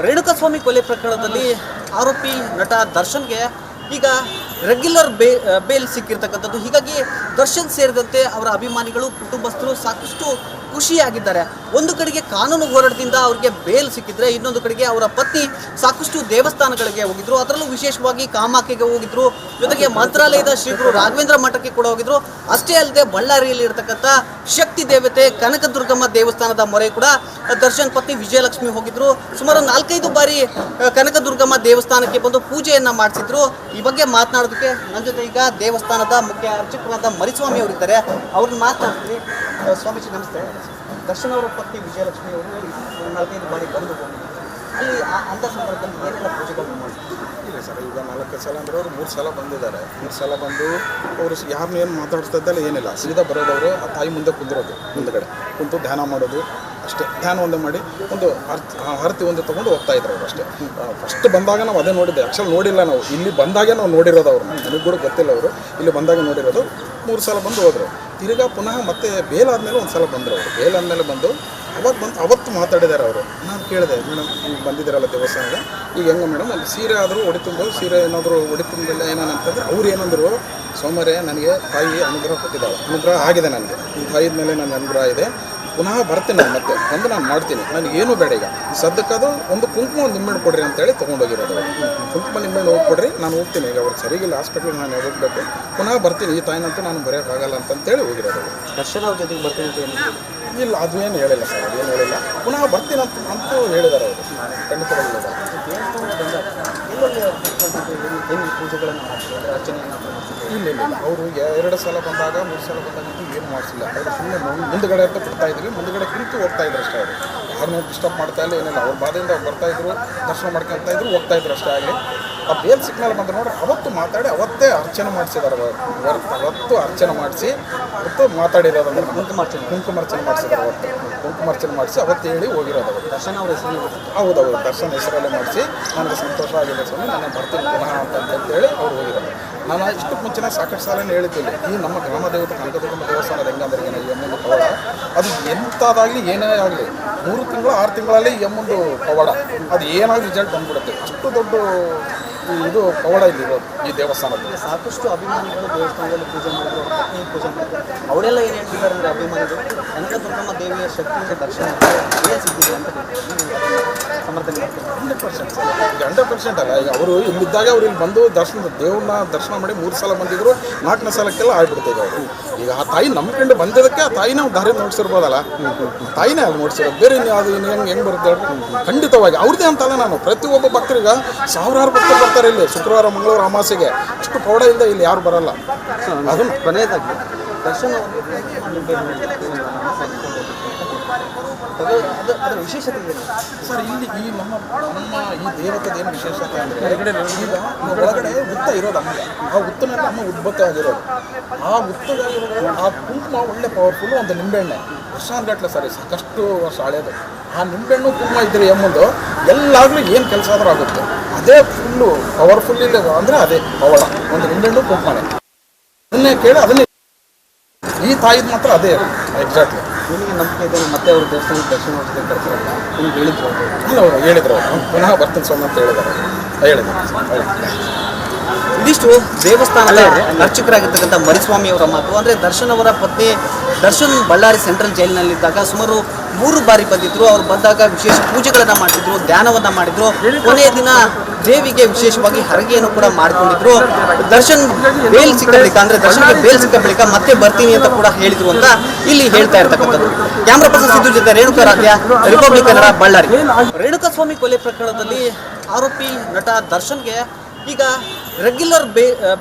ರೇಣುಕಾಸ್ವಾಮಿ ಕೊಲೆ ಪ್ರಕರಣದಲ್ಲಿ ಆರೋಪಿ ನಟ ದರ್ಶನ್ಗೆ ಈಗ ರೆಗ್ಯುಲರ್ ಬೇಲ್ ಸಿಕ್ಕಿರ್ತಕ್ಕಂಥದ್ದು. ಹೀಗಾಗಿ ದರ್ಶನ್ ಸೇರಿದಂತೆ ಅವರ ಅಭಿಮಾನಿಗಳು, ಕುಟುಂಬಸ್ಥರು ಸಾಕಷ್ಟು ಖುಷಿಯಾಗಿದ್ದಾರೆ. ಒಂದು ಕಡೆಗೆ ಕಾನೂನು ಹೋರಾಟದಿಂದ ಅವರಿಗೆ ಬೇಲ್ ಸಿಕ್ಕಿದ್ರೆ, ಇನ್ನೊಂದು ಕಡೆಗೆ ಅವರ ಪತ್ನಿ ಸಾಕಷ್ಟು ದೇವಸ್ಥಾನಗಳಿಗೆ ಹೋಗಿದ್ರು. ಅದರಲ್ಲೂ ವಿಶೇಷವಾಗಿ ಕಾಮಾಖ್ಯೆಗೆ ಹೋಗಿದ್ರು, ಜೊತೆಗೆ ಮಂತ್ರಾಲಯದ ಶ್ರೀ ಗುರು ರಾಘವೇಂದ್ರ ಮಠಕ್ಕೆ ಕೂಡ ಹೋಗಿದ್ರು. ಅಷ್ಟೇ ಅಲ್ಲದೆ ಬಳ್ಳಾರಿಯಲ್ಲಿ ಇರತಕ್ಕಂಥ ಶಕ್ತಿ ದೇವತೆ ಕನಕದುರ್ಗಮ್ಮ ದೇವಸ್ಥಾನದ ಮೊರೆ ಕೂಡ ದರ್ಶನ್ ಪತ್ನಿ ವಿಜಯಲಕ್ಷ್ಮಿ ಹೋಗಿದ್ರು. ಸುಮಾರು 4-5 ಬಾರಿ ಕನಕದುರ್ಗಮ್ಮ ದೇವಸ್ಥಾನಕ್ಕೆ ಬಂದು ಪೂಜೆಯನ್ನ ಮಾಡಿಸಿದ್ರು. ಈ ಬಗ್ಗೆ ಮಾತನಾಡೋದಕ್ಕೆ ನನ್ನ ಜೊತೆ ಈಗ ದೇವಸ್ಥಾನದ ಮುಖ್ಯ ಅರ್ಚಕರಾದ ಮರಿಸ್ವಾಮಿ ಅವರಿದ್ದಾರೆ. ಅವ್ರನ್ನ ಮಾತನಾಡ್ತೀನಿ. ಸ್ವಾಮೀಜಿ ನಮಸ್ತೆ. ದರ್ಶನ್ ಅವರ ಪತ್ನಿ ವಿಜಯಲಕ್ಷ್ಮಿ ಅವರು 4-5 ಬಾರಿ ಬಂದು ಅಲ್ಲಿ ಅಂಥ ಸಂದರ್ಭದಲ್ಲಿ ಏನೆಲ್ಲ ಪೂಜೆಗಳು ಮಾಡ್ತಾರೆ? ಇಲ್ಲ ಸರ್, ಈಗ 4 ಸಲ ಅಂದರೆ ಅವರು 3 ಸಲ ಬಂದಿದ್ದಾರೆ. 3 ಸಲ ಬಂದು ಅವರು ಯಾರನ್ನ ಏನು ಮಾತಾಡ್ತಾ ಇದ್ದಲ್ಲ, ಏನಿಲ್ಲ, ಸೀದಾ ಬರೋದವರು ಆ ತಾಯಿ ಮುಂದೆ ಕುಂದಿರೋದು, ಮುಂದಗಡೆ ಕುಂತು ಧ್ಯಾನ ಮಾಡೋದು ಅಷ್ಟೇ. ಧ್ಯಾನ ಒಂದೇ ಮಾಡಿ ಒಂದು ಆರತಿ ಒಂದು ತೊಗೊಂಡು ಹೋಗ್ತಾ ಇದ್ರು ಅವರು ಅಷ್ಟೇ. ಫಸ್ಟ್ ಬಂದಾಗ ನಾವು ಅದೇ ನೋಡಿದ್ದೆ. ಆ್ಯಕ್ಚುಲಿ ನೋಡಿಲ್ಲ, ನಾವು ಇಲ್ಲಿ ಬಂದಾಗೆ ನಾವು ನೋಡಿರೋದು ಅವರು, ನನಗೆ ಕೂಡ ಗೊತ್ತಿಲ್ಲ. ಅವರು ಇಲ್ಲಿ ಬಂದಾಗ ನೋಡಿರೋದು. 3 ಸಲ ಬಂದು ಹೋದರು. ತಿರ್ಗಾ ಪುನಃ ಮತ್ತೆ ಬೇಲ್ ಆದಮೇಲೆ 1 ಸಲ ಬಂದರು ಅವರು. ಬೇಲ್ ಆದಮೇಲೆ ಬಂದು ಅವತ್ತು ಮಾತಾಡಿದ್ದಾರೆ ಅವರು. ನಾನು ಕೇಳಿದೆ, ಮೇಡಮ್ ಈಗ ಬಂದಿದ್ದೀರಲ್ಲ ದೇವಸ್ಥಾನದ, ಈಗ ಹೆಂಗೆ ಮೇಡಮ್ ಅಲ್ಲಿ ಸೀರೆ ಆದರೂ ಒಡಿತುಂಬು, ಸೀರೆ ಏನಾದರೂ ಒಡಿತುಂಬಿಲ್ಲ ಏನೇನಂತಂದರೆ ಅವ್ರು ಏನಂದರು, ಸೋಮವಾರ ನನಗೆ ತಾಯಿ ಅನುಗ್ರಹ ಕೊಟ್ಟಿದ್ದಾಳೆ, ಅನುಗ್ರಹ ಆಗಿದೆ ನನಗೆ, ಈ ತಾಯಿದ ಮೇಲೆ ನನಗೆ ಅನುಗ್ರಹ ಇದೆ, ಪುನಃ ಬರ್ತೀನಿ ನಾನು, ಮತ್ತೆ ಬಂದು ನಾನು ಮಾಡ್ತೀನಿ, ನನಗೇನು ಬೇಡ, ಈಗ ಸದ್ಯಕ್ಕದು ಒಂದು ಕುಂಕುಮ ನಿಂಬೆಹಣ್ಣು ಕೊಡ್ರಿ ಅಂತೇಳಿ ತೊಗೊಂಡೋಗಿರೋದು. ಕುಂಕುಮ ನಿಂಬೆಹಣ್ಣು ಹೋಗಿ ಕೊಡ್ರಿ, ನಾನು ಹೋಗ್ತೀನಿ, ಈಗ ಅವ್ರಿಗೆ ಸರಿಗಿಲ್ಲ, ಹಾಸ್ಪಿಟ್ಲಿಗೆ ನಾನು ಹೋಗಬೇಕು, ಪುನಃ ಬರ್ತೀನಿ, ಈ ತಾಯಿನಂತೂ ನಾನು ಬರೆಯೋಕ್ಕಾಗಲ್ಲ ಅಂತೇಳಿ ಹೋಗಿರೋದು. ದರ್ಶನ್ ಅವ್ರ ಜೊತೆಗೆ ಬರ್ತೀನಿ ಅಂತ ಇಲ್ಲ, ಅದು ಏನು ಹೇಳಿಲ್ಲ ಸರ್, ಅದೇನು ಹೇಳಿಲ್ಲ. ಪುನಃ ಬರ್ತೀನಿ ಅಂತೂ ಹೇಳಿದ್ದಾರೆ ಅವರು, ಖಂಡಿತವಾಗಿ ಹೇಳಿದ್ದಾರೆ. ಪೂಜೆಗಳನ್ನು ಮಾಡ್ತಾರೆ, ಅರ್ಚನೆಯನ್ನು ಇಲ್ಲ ಇಲ್ಲ ಇಲ್ಲ, ಅವರು 2 ಸಲ ಬಂದಾಗ 3 ಸಲ ಬಂದಾಗಂತೂ ಏನು ಮಾಡಿಸಿಲ್ಲ. ಅವರು ಸುಮ್ಮನೆ ಮುಂದುಗಡೆ ಅಂತ ಬಿಡ್ತಾ ಇದ್ವಿ, ಮುಂದುಗಡೆ ಕುರಿತು ಹೋಗ್ತಾ ಇದ್ರು ಅಷ್ಟೇ. ಅವರು ಯಾರನ್ನೂ ಡಿಸ್ಟರ್ಬ್ ಮಾಡ್ತಾ ಇಲ್ಲ, ಏನಿಲ್ಲ. ಅವ್ರ ಬಾಧೆಯಿಂದ ಅವ್ರು ಬರ್ತಾಯಿದ್ರು, ದರ್ಶನ ಮಾಡ್ಕೊತಾ ಇದ್ರು, ಹೋಗ್ತಾ ಇದ್ರು ಅಷ್ಟೇ. ಆಗಲಿ ಆ ಬೇಲ್ ಸಿಗ್ನಲ್ ಬಂದು ನೋಡ್ರಿ, ಅವತ್ತು ಮಾತಾಡಿ ಅವತ್ತೇ ಅರ್ಚನೆ ಮಾಡಿಸಿದ್ದಾರೆ. ಅವತ್ತು ಅರ್ಚನೆ ಮಾಡಿಸಿ ಅವತ್ತು ಮಾತಾಡಿರೋದು, ಅಂದರೆ ಕುಂಕುಮಾರ್ಚನೆ ಮಾಡಿಸಿದ್ದಾರೆ. ಅವತ್ತು ಕುಂಕುಮಾರ್ಚನೆ ಮಾಡಿಸಿ ಅವತ್ತು ಹೇಳಿ ಹೋಗಿರೋದು ಅವರು. ದರ್ಶನ್ ಅವ್ರ ಹೆಸರು ಹೌದೌದು, ದರ್ಶನ್ ಹೆಸರಲ್ಲೇ ಮಾಡಿಸಿ ನನಗೆ ಸಂತೋಷ ಆಗಿದೆ ಸ್ವಾಮಿ, ನಾನು ಬರ್ತೀನಿ ಪುನಃ ಅಂತೇಳಿ ಅವ್ರು ಹೋಗಿದ್ದಾರೆ. ನಾನು ಇಷ್ಟಕ್ಕೆ ಮುಂಚೆನೇ ಸಾಕಷ್ಟು ಸಾಲನೇ ಹೇಳಿದ್ದಿಲ್ಲ, ಈ ನಮ್ಮ ಗ್ರಾಮ ದೇವತೆ ಕನಕದುರ್ಗಮ್ಮ ದೇವಸ್ಥಾನದ ಹೆಂಗಂದ್ರೆ ಈ ಎಮ್ಮೊಂದು ಪವಾಡ ಅದು ಎಂಥದ್ದಾಗಲಿ ಏನೇ ಆಗಲಿ 3 ತಿಂಗಳು 6 ತಿಂಗಳಲ್ಲಿ ಈ ಎಮ್ಮೊಂದು ಪವಾಡ ಅದು ಏನಾದರೂ ರಿಸಲ್ಟ್ ಬಂದ್ಬಿಡುತ್ತೆ. ಅಷ್ಟು ದೊಡ್ಡ ಇದು ಪವಾಡ ಇಲ್ಲಿರೋದು ಈ ದೇವಸ್ಥಾನದಲ್ಲಿ. ಸಾಕಷ್ಟು ಅಭಿಮಾನಿಗಳು ದೇವಸ್ಥಾನದಲ್ಲಿ ಪೂಜೆ ಮಾಡಿದ್ರು, ಪೂಜೆ ಮಾಡಿದ್ರು. ಅವರೆಲ್ಲ ಏನು ಹೇಳ್ತಿದ್ದಾರೆ ಅಂದರೆ, ಅಭಿಮಾನಿಗಳು ಕನಕದುರ್ಗಮ್ಮ ದೇವಿಯ ಶಕ್ತಿಯ ದರ್ಶನ ಏನು ಸಿಗ್ತಿದೆ ಅಂತ ಸಮರ್ಥನೆ ಮಾಡ್ತಾರೆ. 100% ಈಗ 100% ಅಲ್ಲ. ಈಗ ಅವರು ಇಲ್ಲಿದ್ದಾಗ ಅವ್ರು ಇಲ್ಲಿ ಬಂದು ದೇವ್ರನ್ನ ದರ್ಶನ ಮಾಡಿ 3 ಸಲ ಬಂದಿದ್ರು, 4ನೇ ಸಲಕ್ಕೆಲ್ಲ ಆಗ್ಬಿಡ್ತಿದೆ ಅವರು. ಈಗ ಆ ತಾಯಿ ನಂಬ್ಕೊಂಡು ಬಂದಿದ್ದಕ್ಕೆ ಆ ತಾಯಿನ ನಾವು ದಾರಿ ನೋಡ್ಸಿರ್ಬೋದಲ್ಲ, ತಾಯಿನೇ ಅಲ್ಲಿ ನೋಡ್ಸಿರೋದು, ಬೇರೆ ಅದು ಹೆಂಗೆ ಬರುತ್ತೆ ಖಂಡಿತವಾಗಿ ಅವ್ರದ್ದೇ ಅಂತಲ್ಲ. ನಾನು ಪ್ರತಿಯೊಬ್ಬ ಭಕ್ತರಿಗೆ 1000 ಭಕ್ತರು ಬರ್ತಾರೆ ಇಲ್ಲಿ ಶುಕ್ರವಾರ, ಮಂಗಳವಾರ, ಅಮಾಸೆಗೆ. ಅಷ್ಟು ಪೌಡ ಇಲ್ಲದೆ ಇಲ್ಲಿ ಯಾರು ಬರಲ್ಲ. ಅದನ್ನು ಕೊನೆಯದಾಗಿ ದರ್ಶನ ಅದರ ವಿಶೇಷತೆ ಏನು ಸರ್? ಇಲ್ಲಿ ಈ ನಮ್ಮ ಈ ದೇವತೆದ ಏನು ವಿಶೇಷತೆ ಅಂದರೆ, ಈಗ ಒಳಗಡೆ ಹುತ್ತ ಇರೋದು ಅಮ್ಮಗೆ, ಆ ಹುತ್ತನಲ್ಲಿ ಅಮ್ಮ ಉದ್ಭತ್ತ ಆಗಿರೋದು. ಆ ಹುತ್ತದಾಗಿರೋದು ಆ ಕುಂಕುಮ ಒಳ್ಳೆ ಪವರ್ಫುಲ್ಲು. ಒಂದು ನಿಂಬೆಹಣ್ಣೆ ವರ್ಷಾನುಗಟ್ಟಲೆ ಸರಿ, ಸಾಕಷ್ಟು ವರ್ಷ ಹಳೆಯದು. ಆ ನಿಂಬೆಹಣ್ಣು ಕುಂಕುಮ ಇದ್ದರೆ ಎಮ್ಮೊಂದು ಎಲ್ಲಾಗಲೂ ಏನು ಕೆಲಸ ಆದರೂ ಆಗುತ್ತೆ. ಅದೇ ಫುಲ್ಲು ಪವರ್ಫುಲ್ ಇಲ್ಲ ಅಂದರೆ ಅದೇ ಪವಾಡ, ಒಂದು ನಿಂಬೆಹಣ್ಣು ಕುಂಕುಮನೆ. ಅದನ್ನೇ ಕೇಳಿ ಅದನ್ನೇ ಈ ತಾಯಿದು ಮಾತ್ರ ಅದೇ ಎಕ್ಸಾಕ್ಟ್ಲಿ. ನಿಮಗೆ ನಂಬಿಕೆ ಇದೆ ಮತ್ತೆ ಅವರು ದೇವಸ್ಥಾನದ ದರ್ಶನ ಮಾಡ್ತಾರೆ ಬರ್ತಾರಲ್ಲ, ನಿಮ್ಗೆ ಹೇಳಿದ್ರು ಇಲ್ಲ, ಅವರು ಹೇಳಿದ್ರು, ಪುನಃ ಬರ್ತೀನಿ ಸ್ವಾಮಿ ಅಂತ ಹೇಳಿದ್ದಾರೆ. ಇದಿಷ್ಟು ದೇವಸ್ಥಾನದ ಅರ್ಚಕರಾಗಿರ್ತಕ್ಕಂಥ ಮರಿಸ್ವಾಮಿ ಅವರ ಮಾತು. ಅಂದರೆ ದರ್ಶನ್ ಅವರ ಪತ್ನಿ ದರ್ಶನ್ ಬಳ್ಳಾರಿ ಸೆಂಟ್ರಲ್ ಜೈಲಿನಲ್ಲಿದ್ದಾಗ ಸುಮಾರು 3 ಬಾರಿ ಬಂದಿದ್ರು. ಅವ್ರು ಬಂದಾಗ ವಿಶೇಷ ಪೂಜೆಗಳನ್ನು ಮಾಡಿದ್ರು, ಧ್ಯಾನವನ್ನು ಮಾಡಿದ್ರು. ಕೊನೆಯ ದಿನ ದೇವಿಗೆ ವಿಶೇಷವಾಗಿ ಹರಗೆಯನ್ನು ಕೂಡ ಮಾಡಿಕೊಂಡಿದ್ರು. ದರ್ಶನ್ ಬೇಲ್ ಸಿಕ್ಕ ಬಳಿಕ, ಅಂದರೆ ದರ್ಶನ್ಗೆ ಬೇಲ್ ಸಿಕ್ಕ ಬಳಿಕ ಮತ್ತೆ ಬರ್ತೀನಿ ಅಂತ ಕೂಡ ಹೇಳಿದ್ರು ಅಂತ ಇಲ್ಲಿ ಹೇಳ್ತಾ ಇರ್ತಕ್ಕಂಥದ್ದು. ಕ್ಯಾಮ್ರಾ ಪರ್ಸನ್ ಸಿದ್ದು ಜೊತೆ ರೇಣುಕಾ ರಾಧ್ಯ, ರಿಪಬ್ಲಿಕ್ ಕನ್ನಡ, ಬಳ್ಳಾರಿ. ರೇಣುಕಾಸ್ವಾಮಿ ಕೊಲೆ ಪ್ರಕರಣದಲ್ಲಿ ಆರೋಪಿ ನಟ ದರ್ಶನ್ಗೆ ಈಗ ರೆಗ್ಯುಲರ್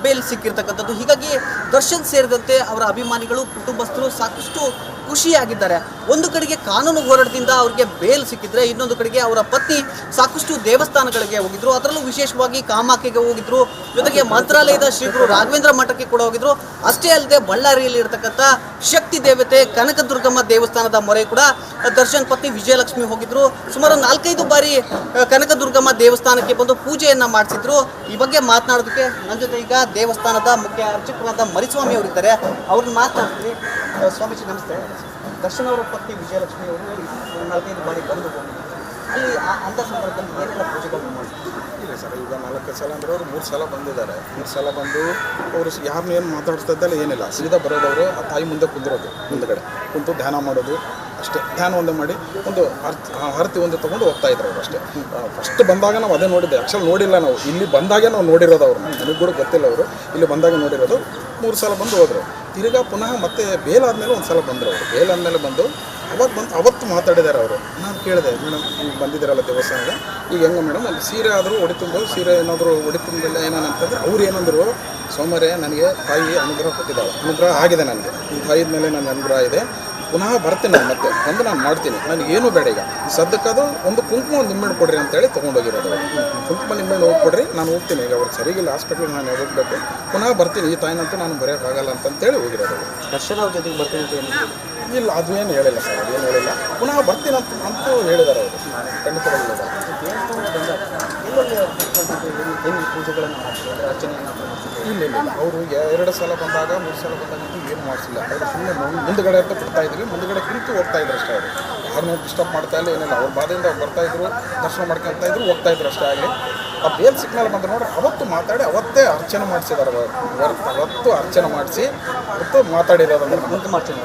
ಬೇಲ್ ಸಿಕ್ಕಿರ್ತಕ್ಕಂಥದ್ದು. ಹೀಗಾಗಿ ದರ್ಶನ್ ಸೇರಿದಂತೆ ಅವರ ಅಭಿಮಾನಿಗಳು, ಕುಟುಂಬಸ್ಥರು ಸಾಕಷ್ಟು ಖುಷಿಯಾಗಿದ್ದಾರೆ. ಒಂದು ಕಡೆಗೆ ಕಾನೂನು ಹೋರಾಟದಿಂದ ಅವರಿಗೆ ಬೇಲ್ ಸಿಕ್ಕಿದ್ರೆ, ಇನ್ನೊಂದು ಕಡೆಗೆ ಅವರ ಪತ್ನಿ ಸಾಕಷ್ಟು ದೇವಸ್ಥಾನಗಳಿಗೆ ಹೋಗಿದ್ರು. ಅದರಲ್ಲೂ ವಿಶೇಷವಾಗಿ ಕಾಮಾಖ್ಯೆಗೆ ಹೋಗಿದ್ರು, ಜೊತೆಗೆ ಮಂತ್ರಾಲಯದ ಶ್ರೀ ಗುರು ರಾಘವೇಂದ್ರ ಮಠಕ್ಕೆ ಕೂಡ ಹೋಗಿದ್ರು. ಅಷ್ಟೇ ಅಲ್ಲದೆ ಬಳ್ಳಾರಿಯಲ್ಲಿ ಇರತಕ್ಕಂಥ ಶಕ್ತಿ ದೇವತೆ ಕನಕದುರ್ಗಮ್ಮ ದೇವಸ್ಥಾನದ ಮೊರೆ ಕೂಡ ದರ್ಶನ್ ಪತ್ನಿ ವಿಜಯಲಕ್ಷ್ಮಿ ಹೋಗಿದ್ರು. ಸುಮಾರು 4-5 ಬಾರಿ ಕನಕದುರ್ಗಮ್ಮ ದೇವಸ್ಥಾನಕ್ಕೆ ಬಂದು ಪೂಜೆಯನ್ನು ಮಾಡಿಸಿದ್ರು. ಈ ಬಗ್ಗೆ ಮಾತನಾಡೋದಕ್ಕೆ ನನ್ನ ಜೊತೆ ಈಗ ದೇವಸ್ಥಾನದ ಮುಖ್ಯ ಅರ್ಚಕರಾದ ಮರಿಸ್ವಾಮಿ ಅವರಿದ್ದಾರೆ. ಅವ್ರನ್ನ ಮಾತನಾಡ್ತೀನಿ. ಸ್ವಾಮೀಜಿ ನಮಸ್ತೆ. ದರ್ಶನ್ ಅವರ ಪತ್ನಿ ವಿಜಯಲಕ್ಷ್ಮಿ ಅವರು 4-5 ಬಾರಿ ಬಂದು ಅಲ್ಲಿ ಅಂಥ ಸಂದರ್ಭದಲ್ಲಿ ಏನೆಲ್ಲ ಪೂಜೆಗಳನ್ನು ಮಾಡ್ತಾರೆ? ಇಲ್ಲ ಸರ್, ಈಗ 4 ಸಲ ಅಂದ್ರೆ ಅವರು 3 ಸಲ ಬಂದಿದ್ದಾರೆ. 3 ಸಲ ಬಂದು ಅವರು ಯಾರನ್ನೂ ಏನು ಮಾತಾಡ್ತಾ ಇದ್ದಲ್ಲ ಏನಿಲ್ಲ, ಸೀದಾ ಬರೋದವರು ಆ ತಾಯಿ ಮುಂದೆ ಕುಂದಿರೋದು, ಮುಂದಗಡೆ ಕುಂತು ಧ್ಯಾನ ಮಾಡೋದು ಅಷ್ಟೇ. ಧ್ಯಾನ ಒಂದೇ ಮಾಡಿ ಒಂದು ಹರತಿ ಒಂದು ತೊಗೊಂಡು ಹೋಗ್ತಾ ಇದ್ರು ಅವರು ಅಷ್ಟೇ. ಫಸ್ಟ್ ಬಂದಾಗ ನಾವು ಅದೇ ನೋಡಿದ್ದೆ, ಆ್ಯಕ್ಚುಲಿ ನೋಡಿಲ್ಲ ನಾವು, ಇಲ್ಲಿ ಬಂದಾಗೆ ನಾವು ನೋಡಿರೋದು ಅವ್ರು, ನನಗೆ ಕೂಡ ಗೊತ್ತಿಲ್ಲ ಅವರು, ಇಲ್ಲಿ ಬಂದಾಗ ನೋಡಿರೋದು. 3 ಸಲ ಬಂದು ಹೋದರು. ತಿರ್ಗಾ ಪುನಃ ಮತ್ತೆ ಬೇಲಾದ್ಮೇಲೆ ಒಂದು ಸಲ ಬಂದರು ಅವರು. ಬೇಲಾದ್ಮೇಲೆ ಬಂದು ಅವತ್ತು ಮಾತಾಡಿದ್ದಾರೆ ಅವರು. ನಾನು ಕೇಳಿದೆ, ಮೇಡಮ್ ಈಗ ಬಂದಿದ್ದೀರಲ್ಲ ದೇವಸ್ಥಾನಕ್ಕೆ, ಈಗ ಹೆಂಗೆ ಮೇಡಮ್ ಒಂದು ಸೀರೆ ಆದರೂ ಒಡಿತುಂಬೋ, ಸೀರೆ ಏನಾದರೂ ಒಡಿತುಂಬಿಲ್ಲ ಏನಂತಂದರೆ ಅವ್ರು ಏನಂದರು, ಸೋಮವಾರ ನನಗೆ ತಾಯಿ ಅನುಗ್ರಹ ಕೊಟ್ಟಿದ್ದಾಳೆ, ಅನುಗ್ರಹ ಆಗಿದೆ ನನಗೆ, ತಾಯಿದ ಮೇಲೆ ನನಗೆ ಅನುಗ್ರಹ ಇದೆ, ಪುನಃ ಬರ್ತೀನಿ ನಾನು, ಮತ್ತೆ ಬಂದು ನಾನು ಮಾಡ್ತೀನಿ, ನನಗೇನು ಬೇಡ ಈಗ ಸದ್ಯಕ್ಕದು ಒಂದು ಕುಂಕುಮ ಒಂದು ನಿಂಬೆಹಣ್ಣು ಕೊಡ್ರಿ ಅಂತೇಳಿ ತೊಗೊಂಡೋಗಿರೋದು. ಕುಂಕುಮ ನಿಂಬೆಹಣ್ಣು ಕೊಡ್ರಿ, ನಾನು ಹೋಗ್ತೀನಿ, ಈಗ ಅವ್ರು ಸರಿಗಿಲ್ಲ, ಹಾಸ್ಪಿಟ್ಲಿಗೆ ನಾನು ಹೋಗಬೇಕು, ಪುನಃ ಬರ್ತೀನಿ, ಈ ತಾಯಿನಂತೂ ನಾನು ಬರೆಯೋಕ್ಕಾಗಲ್ಲ ಅಂತೇಳಿ ಹೋಗಿರೋದು. ದರ್ಶನ ಅವ್ರ ಜೊತೆಗೆ ಬರ್ತೀನಿ ಅಂತ ಏನು ಇಲ್ಲ, ಅದು ಏನು ಹೇಳಿಲ್ಲ ಸರ್, ಅದೇನು ಹೇಳಿಲ್ಲ. ಪುನಃ ಬರ್ತೀನಿ ಅಂತೂ ಹೇಳಿದ್ದಾರೆ ಅವರು, ಖಂಡಿತವಾಗಿ ಹೇಳಿದ್ದಾರೆ. ಏನು ಪೂಜೆಗಳನ್ನು ಮಾಡ್ತಾರೆ, ಅರ್ಚನೆಯನ್ನು ಮಾಡ್ತಾರೆ? ಇಲ್ಲ, ಅವರು 2 ಸಲ ಬಂದಾಗ 3 ಸಲ ಬಂದಾಗ ಏನು ಮಾಡಿಸಿಲ್ಲ. ಅವರು ಸುಮ್ಮನೆ ಮುಂದುಗಡೆ ಅಂತ ಬಿಡ್ತಾ ಇದ್ವಿ, ಮುಂದುಗಡೆ ಕುರಿತು ಹೋಗ್ತಾ ಇದ್ರು ಅಷ್ಟೇ. ಅವರು ಯಾರನ್ನೂ ಡಿಸ್ಟರ್ಬ್ ಮಾಡ್ತಾ ಇಲ್ಲ, ಏನಿಲ್ಲ. ಅವ್ರ ಬಾಧೆಯಿಂದ ಅವ್ರು ಬರ್ತಾಯಿದ್ರು, ದರ್ಶನ ಮಾಡ್ಕೊಳ್ತಾ ಇದ್ರು, ಹೋಗ್ತಾ ಇದ್ರು ಅಷ್ಟೇ. ಆಗಲಿ ಆ ಬೇಲ್ ಸಿಗ್ನಲ್ ಬಂದು ನೋಡಿ ಅವತ್ತು ಮಾತಾಡಿ ಅವತ್ತೇ ಅರ್ಚನೆ ಮಾಡಿಸಿದ್ದಾರೆ. ಅವತ್ತು ಅರ್ಚನೆ ಮಾಡಿಸಿ ಅವತ್ತು ಮಾತಾಡಿರೋದು, ಅಂದ್ರೆ ಕುಂಕುಮಾರ್ಚನೆ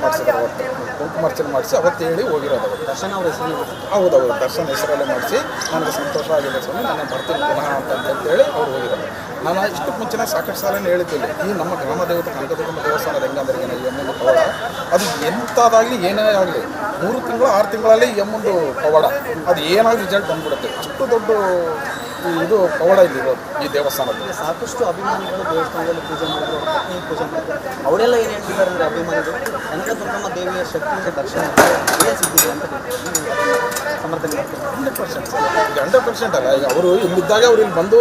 ಮಾಡಿಸಿದ್ದಾರೆ. ಅವತ್ತು ಕುಂಕುಮಾರ್ಚನೆ ಮಾಡಿಸಿ ಅವತ್ತು ಹೇಳಿ ಹೋಗಿರೋದು ಅವರು. ದರ್ಶನ ಅವ್ರ ಹೆಸರು? ಹೌದೌದು, ದರ್ಶನ ಹೆಸರಲ್ಲೇ ಮಾಡಿಸಿ ನನಗೆ ಸಂತೋಷ ಆಗಿದೆ ಸ್ವಾಮಿ, ನಾನು ಬರ್ತೀನಿ ಪುನಃ ಅಂತಂತೇಳಿ ಅವ್ರು ಹೋಗಿರೋದು. ನಾನು ಇಷ್ಟಕ್ಕೆ ಮುಂಚೆನೇ ಸಾಕಷ್ಟು ಸಾಲನೇ ಹೇಳ್ತಿಲ್ಲ, ಈ ನಮ್ಮ ಗ್ರಾಮ ದೇವತೆ ಕನಕದುರ್ಗಮ್ಮ ದೇವಸ್ಥಾನದ ಹೆಂಗಂದ್ರೆ ಏನು, ಈ ಅಮ್ಮನ ಪವಾಡ ಅದು ಎಂಥದ್ದಾಗಲಿ ಏನೇ ಆಗಲಿ 3 ತಿಂಗಳು 6 ತಿಂಗಳಲ್ಲಿ ಈ ಅಮ್ಮಂದು ಪವಾಡ ಅದು ಏನಾಗಿ ರಿಸಲ್ಟ್ ಬಂದ್ಬಿಡುತ್ತೆ. ಅಷ್ಟು ದೊಡ್ಡ ಇದು ಪವಾಡ ಇಲ್ಲಿರೋದು ಈ ದೇವಸ್ಥಾನದಲ್ಲಿ. ಸಾಕಷ್ಟು ಅಭಿಮಾನಿಗಳು ದೇವಸ್ಥಾನದಲ್ಲಿ ಪೂಜೆ ಮಾಡಿದ್ರು, ಪೂಜೆ ಮಾಡಿದ್ರು. ಅವರೆಲ್ಲ ಏನು ಹೇಳ್ತಿದ್ದಾರೆ ಅಂದರೆ, ಅಭಿಮಾನಿಗಳು ಕನಕದುರ್ಗಮ್ಮ ದೇವಿಯ ಶಕ್ತಿಯಿಂದ ದರ್ಶನ ಏನು ಸಿಗ್ತಿದೆ ಅಂತ ಸಮರ್ಥನೆ ಮಾಡ್ತಾರೆ. 100% ಈಗ 100% ಅಲ್ಲ. ಈಗ ಅವರು ಇಲ್ಲಿದ್ದಾಗ ಅವ್ರು ಇಲ್ಲಿ ಬಂದು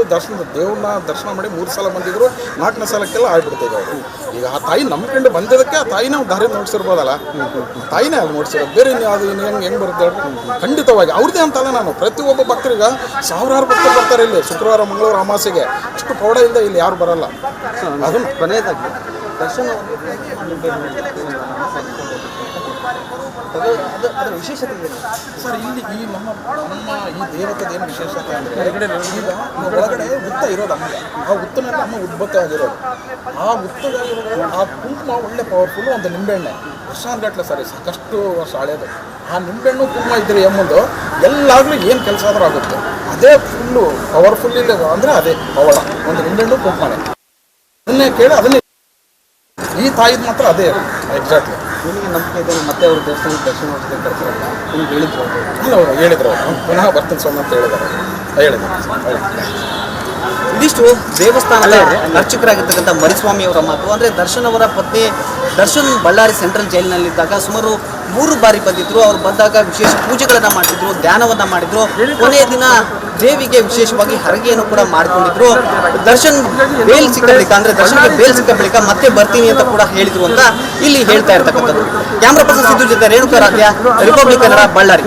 ದೇವ್ರನ್ನ ದರ್ಶನ ಮಾಡಿ 3 ಸಲ ಬಂದಿದ್ರು, 4ನೇ ಸಲಕ್ಕೆಲ್ಲ ಆಗ್ಬಿಡ್ತೇವೆ ಅವರು. ಈಗ ಆ ತಾಯಿ ನಂಬ್ಕೊಂಡು ಬಂದಿದ್ದಕ್ಕೆ ಆ ತಾಯಿನೇ ಒಂದು ದಾರಿ ನೋಡ್ಸಿರ್ಬೋದಲ್ಲ, ತಾಯಿನೇ ಅಲ್ಲಿ ನೋಡ್ಸಿರೋದು, ಬೇರೆ ಅದು ಹೆಂಗೆ ಬರುತ್ತೆ ಹೇಳ್ರಿ. ಖಂಡಿತವಾಗಿ ಅವ್ರದ್ದೇ ಅಂತಲ್ಲ, ನಾನು ಪ್ರತಿಯೊಬ್ಬ ಭಕ್ತರಿಗೆ ಸಾವಿರಾರು ಭಕ್ತರು ಬರ್ತಾರೆ ಇಲ್ಲಿ ಶುಕ್ರವಾರ ಮಂಗಳವಾರ ಅಮಾಸೆಗೆ. ಅಷ್ಟು ಪೌಡದಿಂದ ಇಲ್ಲಿ ಯಾರು ಬರಲ್ಲ. ಅದನ್ನು ಕೊನೆಯದಾಗಿ ದರ್ಶನ ಅದರ ವಿಶೇಷತೆ ಏನು ಸರ್? ಇಲ್ಲಿ ಈ ನಮ್ಮ ಈ ದೇವತೆದ ಏನು ವಿಶೇಷತೆ ಅಂದರೆ, ಈಗ ಒಳಗಡೆ ಹುತ್ತ ಇರೋದು ಅಮ್ಮ, ಆ ಹುತ್ತನಲ್ಲಿ ಅಮ್ಮ ಉದ್ಭತ್ತ ಆಗಿರೋದು. ಆ ಹುತ್ತದಾಗಿರೋದು ಆ ಕುಂಕುಮ ಒಳ್ಳೆ ಪವರ್ಫುಲ್ಲು. ಒಂದು ನಿಂಬೆಣ್ಣೆ ವರ್ಷಾನ್ಗಟ್ಲೆ ಸರಿ, ಸಾಕಷ್ಟು ವರ್ಷ ಹಳೆಯದು. ಆ ನಿಂಬೆಣ್ಣು ಕುಂಕುಮ ಇದ್ದರೆ ಎಮ್ಮಂದು ಎಲ್ಲಾಗಲೂ ಏನು ಕೆಲಸ ಆದರೂ ಆಗುತ್ತೆ. ಅದೇ ಫುಲ್ಲು ಪವರ್ಫುಲ್ ಇಲ್ಲ ಅಂದರೆ ಅದೇ ಪವಾಡ, ಒಂದು ನಿಂಬೆಣ್ಣು ಕುಂಕುಮನೆ. ಅದನ್ನೇ ಕೇಳಿ ಅದನ್ನೇ ಈ ತಾಯಿದು ಮಾತ್ರ ಅದೇ ಎಕ್ಸಾಕ್ಟ್ಲಿ. ನಿಮಗೆ ನಂಬಿಕೆ ಇದೆ ಮತ್ತೆ ಅವರು ದೇವಸ್ಥಾನದ ದರ್ಶನ ಮಾಡ್ತಾರೆ ಕರ್ತಾರಲ್ಲ, ನಿಮ್ಗೆ ಹೇಳಿದ್ರು ಅಲ್ಲ, ಅವರು ಹೇಳಿದ್ರು ಪುನಃ ಬರ್ತೀನಿ ಸ್ವಾಮಿ ಅಂತ ಹೇಳಿದ್ದಾರೆ. ಇದಿಷ್ಟು ದೇವಸ್ಥಾನದ ಅರ್ಚಕರಾಗಿರ್ತಕ್ಕಂಥ ಮರಿಸ್ವಾಮಿ ಅವರ ಮಾತು. ಅಂದರೆ ದರ್ಶನ್ ಅವರ ಪತ್ನಿ ದರ್ಶನ್ ಬಳ್ಳಾರಿ ಸೆಂಟ್ರಲ್ ಜೈಲಿನಲ್ಲಿದ್ದಾಗ ಸುಮಾರು 3 ಬಾರಿ ಬಂದಿದ್ರು. ಅವ್ರು ಬಂದಾಗ ವಿಶೇಷ ಪೂಜೆಗಳನ್ನು ಮಾಡ್ತಿದ್ರು, ಧ್ಯಾನವನ್ನು ಮಾಡಿದ್ರು. ಕೊನೆಯ ದಿನ ದೇವಿಗೆ ವಿಶೇಷವಾಗಿ ಹರಗೆಯನ್ನು ಕೂಡ ಮಾಡಿಕೊಂಡಿದ್ರು. ದರ್ಶನ್ ಬೇಲ್ ಸಿಕ್ಕ ಬಳಿಕ, ಅಂದರೆ ದರ್ಶನ್ಗೆ ಬೇಲ್ ಸಿಕ್ಕ ಬಳಿಕ ಮತ್ತೆ ಬರ್ತೀನಿ ಅಂತ ಕೂಡ ಹೇಳಿದ್ರು ಅಂತ ಇಲ್ಲಿ ಹೇಳ್ತಾ ಇರ್ತಕ್ಕಂಥದ್ದು. ಕ್ಯಾಮ್ರಾ ಪರ್ಸನ್ ಸಿದ್ದು ಜೊತೆ ರೇಣುಕಾ ರಾಧ್ಯ, ರಿಪಬ್ಲಿಕ್ ಕನ್ನಡ, ಬಳ್ಳಾರಿ.